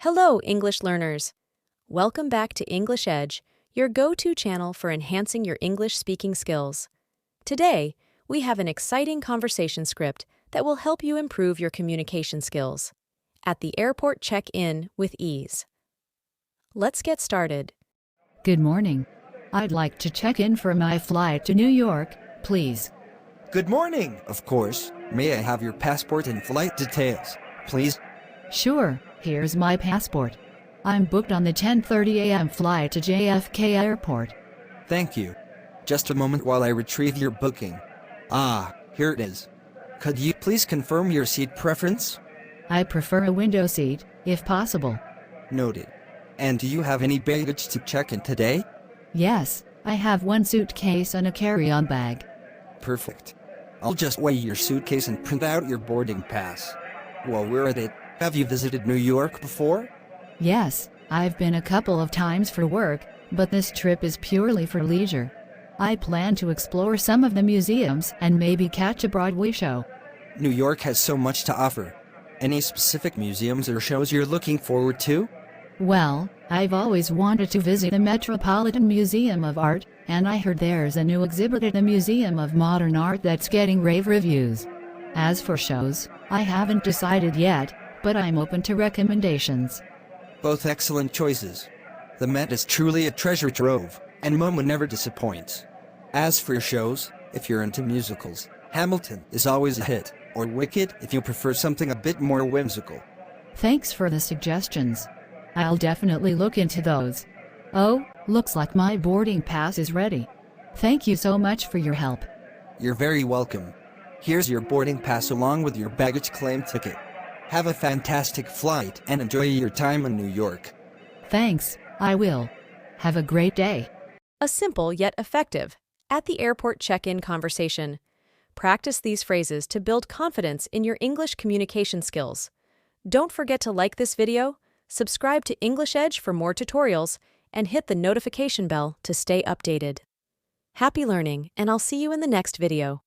Hello, English learners! Welcome back to EnglishEdge, your go-to channel for enhancing your English speaking skills. Today, we have an exciting conversation script that will help you improve your communication skills. At the airport, check in with ease. Let's get started. Good morning. I'd like to check in for my flight to New York, please. Good morning, of course. May I have your passport and flight details, please? Sure, here's my passport. I'm booked on the 10:30 a.m. flight to JFK Airport. Thank you. Just a moment while I retrieve your booking. Here it is. Could you please confirm your seat preference? I prefer a window seat, if possible. Noted. And do you have any baggage to check in today? Yes, I have one suitcase and a carry-on bag. Perfect. I'll just weigh your suitcase and print out your boarding pass. While we're at it, have you visited New York before? Yes, I've been a couple of times for work, but this trip is purely for leisure. I plan to explore some of the museums and maybe catch a Broadway show. New York has so much to offer. Any specific museums or shows you're looking forward to? Well, I've always wanted to visit the Metropolitan Museum of Art, and I heard there's a new exhibit at the Museum of Modern Art that's getting rave reviews. As for shows, I haven't decided yet, but I'm open to recommendations. Both excellent choices. The Met is truly a treasure trove, and MoMA never disappoints. As for shows, if you're into musicals, Hamilton is always a hit, or Wicked if you prefer something a bit more whimsical. Thanks for the suggestions. I'll definitely look into those. Oh, looks like my boarding pass is ready. Thank you so much for your help. You're very welcome. Here's your boarding pass along with your baggage claim ticket. Have a fantastic flight and enjoy your time in New York. Thanks, I will. Have a great day. A simple yet effective at the airport check-in conversation. Practice these phrases to build confidence in your English communication skills. Don't forget to like this video, subscribe to EnglishEdge for more tutorials, and hit the notification bell to stay updated. Happy learning, and I'll see you in the next video.